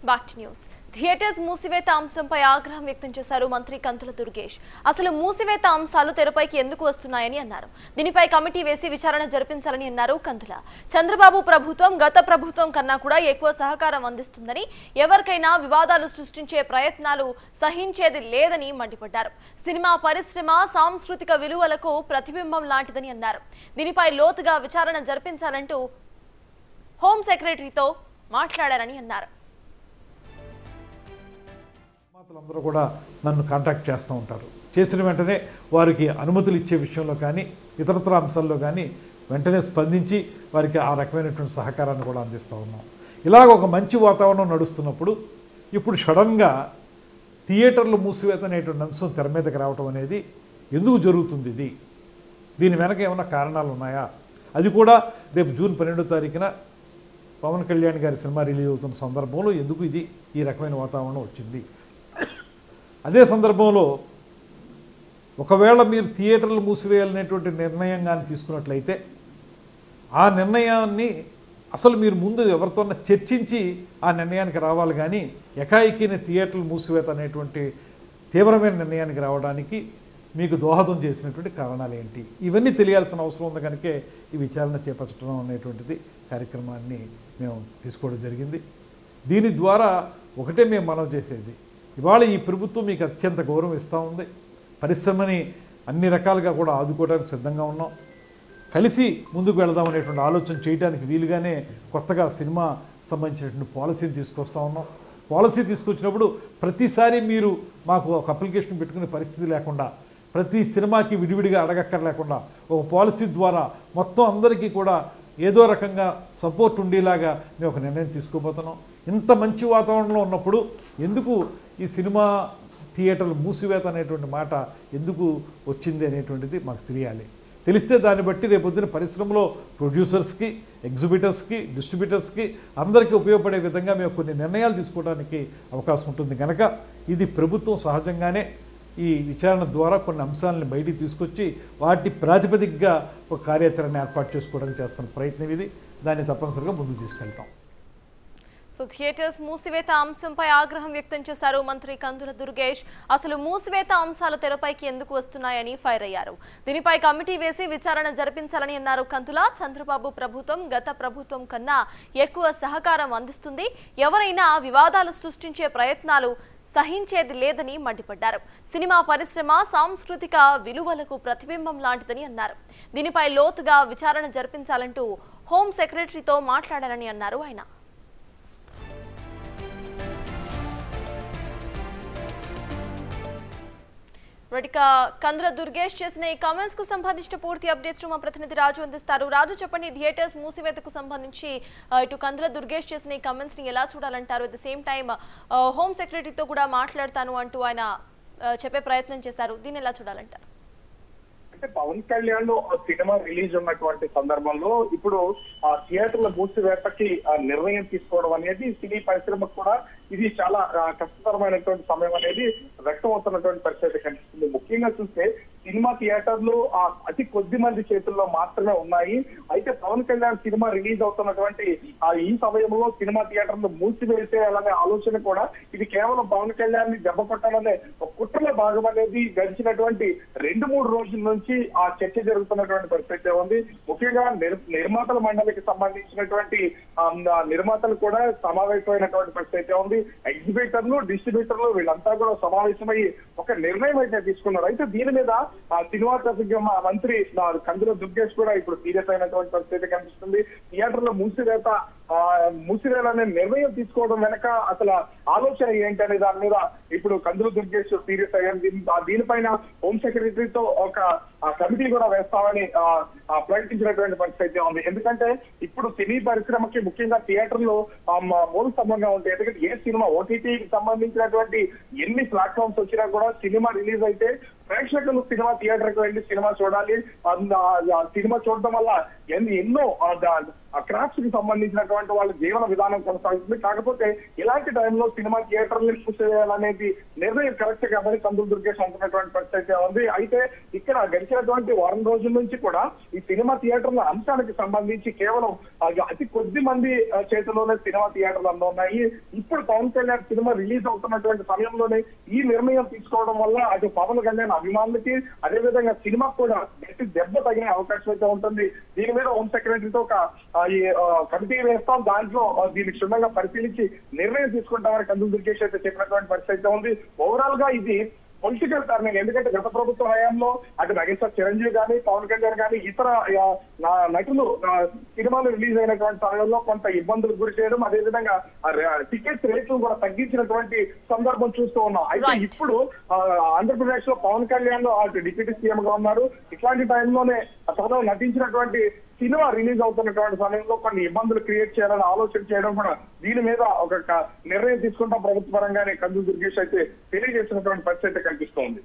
Back to news. Theatres మూసివేత అంశంపై ఆగ్రహం వ్యక్తం చేశారు మంత్రి కందుల దుర్గేష్. అసలు మూసివేత అంశాలు తెరపైకి ఎందుకు వస్తున్నాయని అన్నారు. దీనిపై కమిటీ వేసి విచారణ జరిపించాలని అన్నారు కందుల. చంద్రబాబు ప్రభుత్వం గత ప్రభుత్వం కన్నా కూడా ఎక్కువ సహకారం అందిస్తుందని, ఎవరికైనా వివాదాలు సృష్టించే ప్రయత్నాలు సహించేది లేదని మండిపడ్డారు. సినిమా పరిశ్రమ సాంస్కృతిక విలువలకు ప్రతిబింబం లాంటిదని అన్నారు. దీనిపై లోతుగా విచారణ జరిపించాలంటూ హోం సెక్రటరీతో మాట్లాడారని అన్నారు. అందరూ కూడా నన్ను కాంటాక్ట్ చేస్తూ ఉంటారు. చేసిన వెంటనే వారికి అనుమతులు ఇచ్చే విషయంలో కానీ ఇతరత్ర అంశాల్లో కానీ వెంటనే స్పందించి వారికి ఆ రకమైనటువంటి సహకారాన్ని కూడా అందిస్తూ ఉన్నాం. ఇలాగ ఒక మంచి వాతావరణం నడుస్తున్నప్పుడు ఇప్పుడు సడన్గా థియేటర్లు మూసివేత అనేటువంటి అంశం తెర మీదకి రావటం అనేది ఎందుకు జరుగుతుంది? దీని వెనక ఏమైనా కారణాలు ఉన్నాయా? అది కూడా రేపు జూన్ 12వ తారీఖున పవన్ కళ్యాణ్ గారి సినిమా రిలీజ్ అవుతున్న సందర్భంలో ఎందుకు ఈ రకమైన వాతావరణం వచ్చింది? అదే సందర్భంలో ఒకవేళ మీరు థియేటర్లు మూసివేయాలనేటువంటి నిర్ణయం కానీ తీసుకున్నట్లయితే ఆ నిర్ణయాన్ని అసలు మీరు ముందు ఎవరితోన్నా చర్చించి ఆ నిర్ణయానికి రావాలి. కానీ ఎకాయికిన థియేటర్లు మూసివేత అనేటువంటి తీవ్రమైన నిర్ణయానికి రావడానికి మీకు దోహదం చేసినటువంటి కారణాలు ఏంటి? ఇవన్నీ తెలియాల్సిన అవసరం ఉంది. కనుకే ఈ విచారణ చేపట్టడం అనేటువంటిది కార్యక్రమాన్ని మేము తీసుకోవడం జరిగింది. దీని ద్వారా ఒకటే మేము మనవి చేసేది, ఇవాళ ఈ ప్రభుత్వం మీకు అత్యంత గౌరవం ఇస్తూ ఉంది. పరిశ్రమని అన్ని రకాలుగా కూడా ఆదుకోవడానికి సిద్ధంగా ఉన్నాం. కలిసి ముందుకు వెళదాం అనేటువంటి ఆలోచన చేయడానికి వీలుగానే కొత్తగా సినిమా సంబంధించినటువంటి పాలసీని తీసుకొస్తూ ఉన్నాం. పాలసీ తీసుకొచ్చినప్పుడు ప్రతిసారి మీరు మాకు ఒక అప్లికేషన్ పెట్టుకునే పరిస్థితి లేకుండా, ప్రతి సినిమాకి విడివిడిగా అడగక్కర్లేకుండా ఒక పాలసీ ద్వారా మొత్తం అందరికీ కూడా ఏదో రకంగా సపోర్ట్ ఉండేలాగా మేము ఒక నిర్ణయం తీసుకోబోతున్నాం. ఇంత మంచి వాతావరణంలో ఉన్నప్పుడు ఎందుకు ఈ సినిమా థియేటర్లు మూసివేత అనేటువంటి మాట ఎందుకు వచ్చింది అనేటువంటిది మాకు తెలియాలి. తెలిస్తే దాన్ని బట్టి రేపొద్దున పరిశ్రమలో ప్రొడ్యూసర్స్కి, ఎగ్జిబిటర్స్కి, డిస్ట్రిబ్యూటర్స్కి అందరికీ ఉపయోగపడే విధంగా మేము కొన్ని నిర్ణయాలు తీసుకోవడానికి అవకాశం ఉంటుంది. కనుక ఇది ప్రభుత్వం సహజంగానే ఈ విచారణ ద్వారా కొన్ని అంశాలను బయటికి తీసుకొచ్చి వాటి ప్రాతిపదికగా ఒక కార్యాచరణ ఏర్పాటు చేసుకోవడానికి చేస్తున్న ప్రయత్నం ఇది. దాన్ని తప్పనిసరిగా ముందుకు తీసుకెళ్తాం. సో థియేటర్స్ మూసివేత అంశంపై ఆగ్రహం వ్యక్తం చేశారు మంత్రి కందుల దుర్గేష్. అసలు మూసివేత అంశాలు తెరపైకి ఎందుకు వస్తున్నాయని ఫైర్ అయ్యారు. దీనిపై కమిటీ వేసి విచారణ జరిపించాలని అన్నారు కందుల. చంద్రబాబు ప్రభుత్వం గత ప్రభుత్వం కన్నా ఎక్కువ సహకారం అందిస్తుంది, ఎవరైనా వివాదాలు సృష్టించే ప్రయత్నాలు సహించేది లేదని మండిపడ్డారు. సినిమా పరిశ్రమ సాంస్కృతిక విలువలకు ప్రతిబింబం లాంటిదని అన్నారు. దీనిపై లోతుగా విచారణ జరిపించాలంటూ హోం సెక్రటరీతో మాట్లాడారని అన్నారు ఆయన. కందుల దుర్గేష్ చేసిన ఈ కామెంట్స్ కు సంబంధించిన పూర్తి అప్డేట్స్ మా ప్రతినిధి రాజు అందిస్తారు. రాజు, చెప్పండి, థియేటర్స్ మూసివేతకు సంబంధించి ఇటు కందుల దుర్గేష్ చేసిన ఈ కామెంట్స్ ని ఎలా చూడాలంటారు? At the same time home సెక్రటరీతో కూడా మాట్లాడతాను అంటూ ఆయన చెప్పే ప్రయత్నం చేశారు. దీన్ని ఎలా చూడాలంటారు? అంటే పవన్ కళ్యాణ్ సినిమా రిలీజ్ ఉన్నటువంటి సందర్భంలో ఇప్పుడు ఆ థియేటర్ల మూసివేతకి నిర్ణయం తీసుకోవడం అనేది సినీ పరిశ్రమకు కూడా ఇది చాలా కష్టతరమైనటువంటి సమయం అనేది వ్యక్తం అవుతున్నటువంటి పరిస్థితి కనిపిస్తుంది. ముఖ్యంగా చూస్తే సినిమా థియేటర్లు అతి కొద్ది మంది చేతుల్లో మాత్రమే ఉన్నాయి. అయితే పవన్ కళ్యాణ్ సినిమా రిలీజ్ అవుతున్నటువంటి ఈ సమయంలో సినిమా థియేటర్లు మూసివేసేయాలనే ఆలోచన కూడా ఇది కేవలం పవన్ కళ్యాణ్ ని దెబ్బ కొట్టాలనే కుట్రలో భాగం అనేది గడిచినటువంటి 2-3 రోజుల నుంచి ఆ చర్చ జరుగుతున్నటువంటి పరిస్థితి ఉంది. ముఖ్యంగా నిర్మాతల మండలికి సంబంధించినటువంటి నిర్మాతలు కూడా సమావేశమైనటువంటి పరిస్థితి ఉంది. ఎగ్జిబిటర్లు, డిస్ట్రిబ్యూటర్లు వీళ్ళంతా కూడా సమావేశమై ఒక నిర్ణయం అయితే తీసుకున్నారు. అయితే దీని మీద సినిమా మంత్రి కందుల దుర్గేష్ కూడా ఇప్పుడు సీరియస్ అయినటువంటి పరిస్థితి కనిపిస్తుంది. థియేటర్లో మూసివేయాలనే నిర్ణయం తీసుకోవడం వెనక అసలు ఆలోచన ఏంటనే దాని మీద ఇప్పుడు కందుల దుర్గేష్ సీరియస్ అయ్యారు. దీనిపైన హోం సెక్రటరీతో ఒక కమిటీ కూడా వేస్తామని ప్రకటించినటువంటి పరిస్థితి ఉంది. ఎందుకంటే ఇప్పుడు సినీ పరిశ్రమకి ముఖ్యంగా థియేటర్లు మూల స్తంభంగా ఉంటాయి. ఎందుకంటే ఏ సినిమా ఓటీటీకి సంబంధించినటువంటి ఎన్ని ప్లాట్ఫామ్స్ వచ్చినా కూడా సినిమా రిలీజ్ అయితే ప్రేక్షకులు సినిమా థియేటర్కి వెళ్ళి సినిమా చూడాలి. సినిమా చూడడం వల్ల ఎన్నో క్రాఫ్ట్స్ కి సంబంధించినటువంటి వాళ్ళ జీవన విధానం కొనసాగుతుంది. కాకపోతే ఇలాంటి టైంలో సినిమా థియేటర్ని మూసేయాలనేది నిర్ణయం కరెక్ట్ కాదని కందుల దుర్గేష్ అంటున్నటువంటి పరిస్థితి ఉంది. అయితే ఇక్కడ గడిచినటువంటి వారం రోజుల నుంచి కూడా ఈ సినిమా థియేటర్ల అంశానికి సంబంధించి కేవలం అతి కొద్ది మంది చేతిలోనే సినిమా థియేటర్లు ఉన్నాయి. ఇప్పుడు పవన్ కళ్యాణ్ సినిమా రిలీజ్ అవుతున్నటువంటి సమయంలోనే ఈ నిర్ణయం తీసుకోవడం వల్ల అటు పవన్ కళ్యాణ్ అభిమానులకి అదేవిధంగా సినిమా కూడా గట్టి దెబ్బ తగిన అవకాశం అయితే ఉంటుంది. దీని మీద హోమ్ సెక్రటరీతో ఒక కమిటీ వేస్తాం, దాంట్లో దీన్ని క్షుణ్ణంగా పరిశీలించి నిర్ణయం తీసుకుంటామని కందుల దుర్గేష్ అయితే చెప్పినటువంటి పరిస్థితి అయితే ఉంది. ఓవరాల్ గా ఇది పొలిటికల్ టర్నింగ్. ఎందుకంటే గత ప్రభుత్వ హయాంలో అటు మెగాస్టార్ చిరంజీవి కానీ పవన్ కళ్యాణ్ కానీ ఇతర నటులు సినిమాలు రిలీజ్ అయినటువంటి సమయంలో కొంత ఇబ్బందులకు గురి చేయడం, అదేవిధంగా టికెట్స్ రేట్లు కూడా తగ్గించినటువంటి సందర్భం చూస్తూ ఉన్నాం. అయితే ఇప్పుడు ఆంధ్రప్రదేశ్ లో పవన్ కళ్యాణ్ అటు డిప్యూటీ సీఎం గా ఉన్నారు. ఇట్లాంటి టైంలోనే అతను నటించినటువంటి సినిమా రిలీజ్ అవుతున్నటువంటి సమయంలో కొన్ని ఇబ్బందులు క్రియేట్ చేయాలని ఆలోచన చేయడం కూడా దీని మీద ఒక నిర్ణయం తీసుకుంటాం ప్రభుత్వ పరంగానే కందుల దుర్గేష్ అయితే తెలియజేసినటువంటి పరిస్థితి కనిపిస్తోంది.